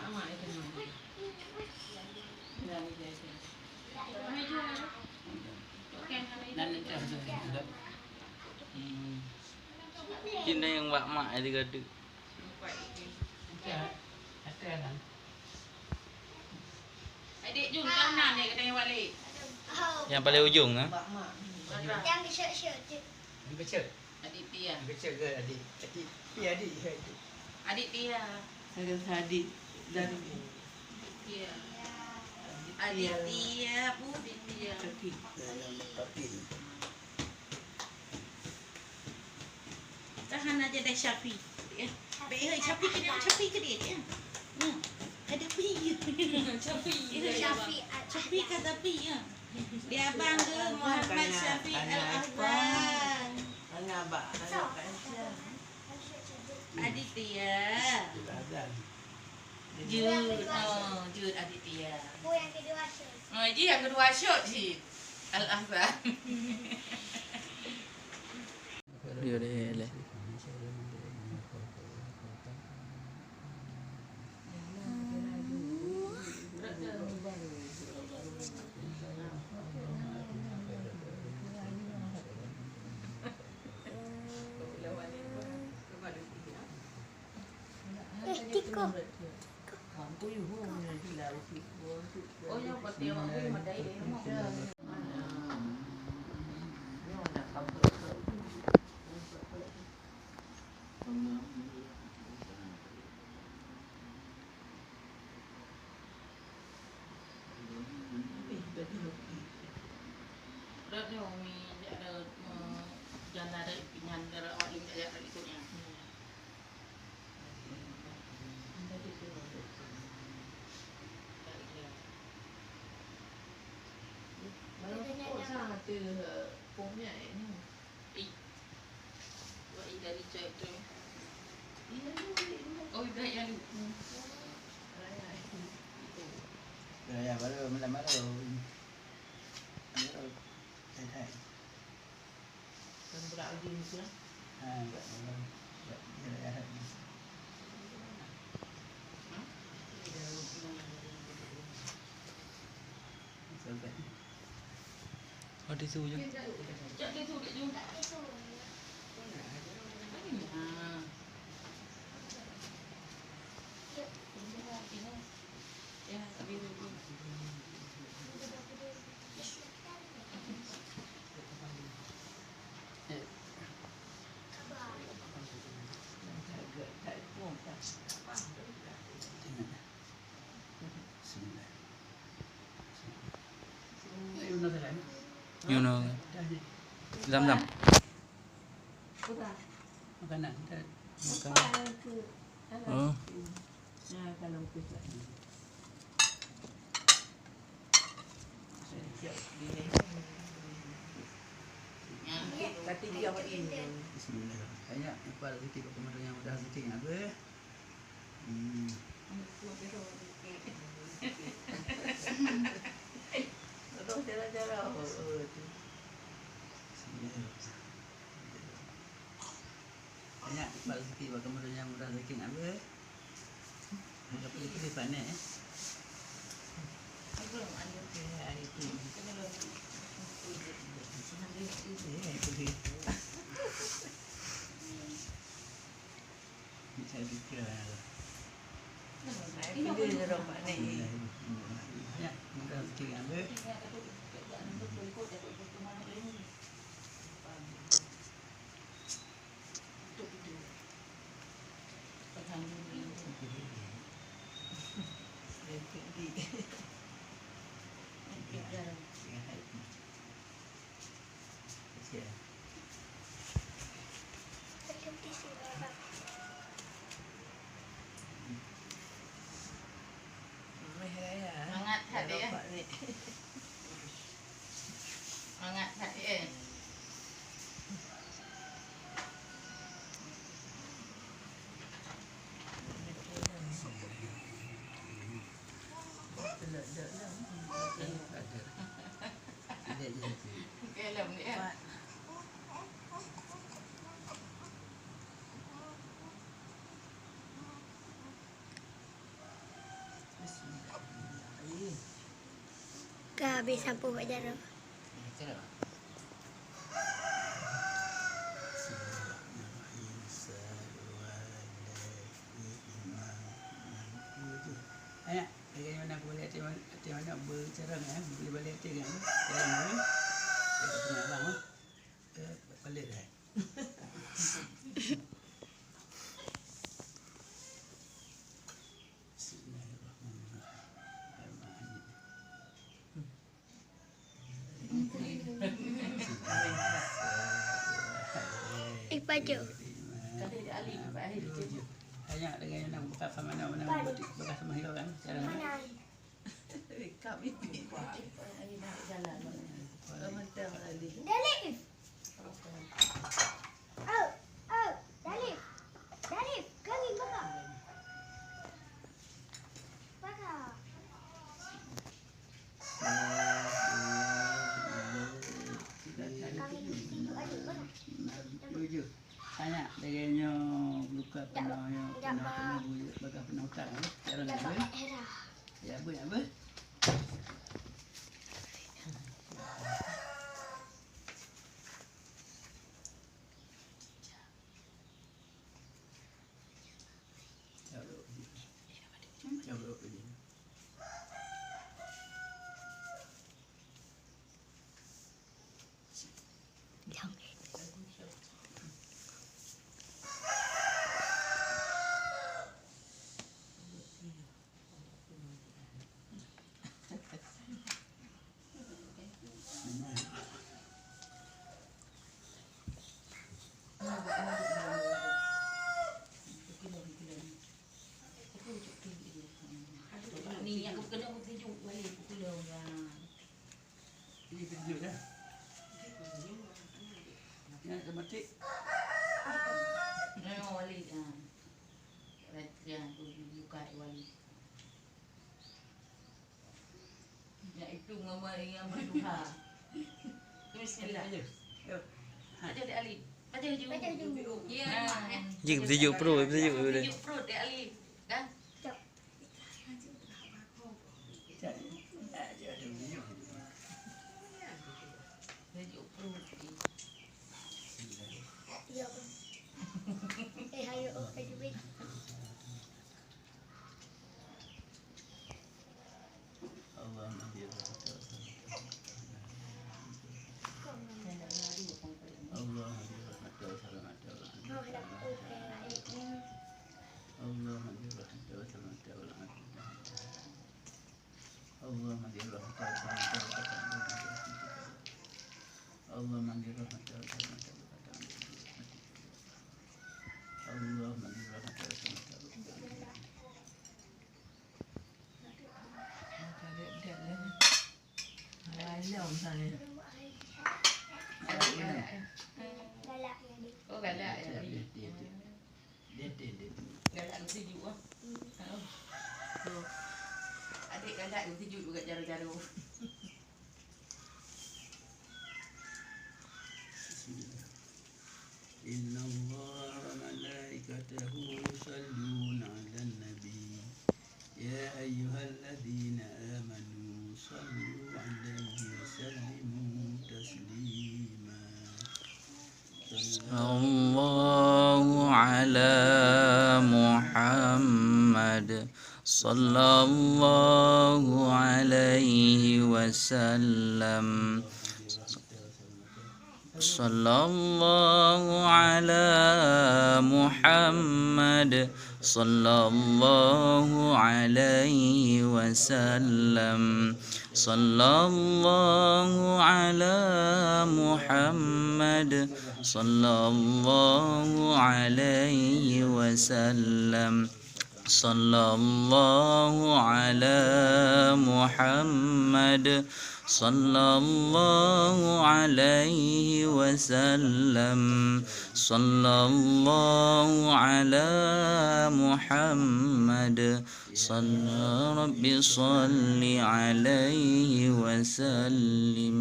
mak itu mah. Cina yang mak itu gadu. Adik Jun kanan ni kena balik. Yang paling ujung ah. Yang kecil-kecil tu. Yang kecil. Adik Tia. Yang kecil ke adik? Adik. Adik. Adik Tia. Saya adik dari Tia. Adik Tia, Adik Tia. Dalam papil. Tahan aja dah Syafi. Baik, Syafi ke dia? Syafi ke dia? Ada pi. Syafi kata pi ya. Dia abang ke Muhammad Syafi Al-Ahzan. anak abang anak Aisyah. Aditya. Jud Aditya. Bu yang kedua Syed. Ji yang kedua Syed si Al-Ahzan. Dia dah lah. Tiko. Oh ya, buat dia orang pun madai dia mau. Berat ni Umi ada jangan ada pinjan dari awak ini ada ikutnya. Dari cek tu. Oh, dah yang Ya, baru malam-malam. Hai. Dan berak lagi ni tu lah. Enggak malam. Ya. Sampai. Oh di tu je. cek dia tu dia juga. You know. Zam. Makanan. Oh. Ya, kalau kita. Tapi dia awak ini. Bismillah. Banyak ipal rezeki kat pemerintah yang mudah rezeki apa? Betul cara-cara. Banyak ipal rezeki kat pemerintah yang mudah rezeki apa? Apa itu panen Itu. Saya fikir Ini dia rompak ni. banyak mudah rezeki apa? Mangat tak dia? Mangat tak dia? habis sampul buat jarum. Cara. Anak, bagaimana aku boleh hati mana bercerang boleh balik hati kan? Cerang ni. Tak pernah abang balik dah. Baju. Kali dia alih Pak Ahir je. Hanya dengan yang nak bekas sama mana bekas sama hilang kan? Cerang ni. Mana? Kami pergi. Ahir nak jalan. Mentang alih. Dalif. Oh, Dalif. Dalif, kami bakar. Bakar. Kami tidur adik bakar. Tujuh. Tanya dengannya luka penawnya pernah bekas pernah utang kan? Cerang ni. Dapat era. Ya apa? Ni aku kena tunjuk balik pukul dah. Ini video dah. Ya, tematik. Oh, balik ah. Yang tu buka balik. Ya itu ngomong yang berduha. Bismillah. Baca dia Ali. Baca je. Baca je. Ya. Jik bertajuk pro, bertajuk dia. Bertajuk pro dia Ali. Kan? Bertajuk pro. Ya. Hayo ayo wait. Allah mahdir. Allah mahdir rahmatullah salamatullah. Mau hendak okey. Allah mahdir rahmatullah salamatullah. Allah mahdir rahmatullah salamatullah. Allah mahdir rahmatullah salamatullah. Allah mahdir rahmatullah salamatullah. Alam sana. Galak ya ni. Oh galak ya. Dia. Galak tu sejuk ah. So adik galak tu sejuk juga jaru-jaru. Inna Allah wa malaikatahu yusalluna 'alan nabi. Ya ayyuhalladzina amanu sallu 'alaihi wa sallimu taslima. Sallallahu ala Muhammad sallallahu alaihi wasallam. Sallallahu ala Muhammad sallallahu alaihi wasallam. Sallallahu ala Muhammad sallallahu alaihi wasallam. Sallallahu ala Muhammad sallallahu alaihi wasallam. Sallallahu ala Muhammad sallallahu rabbi salli alaihi wasallim.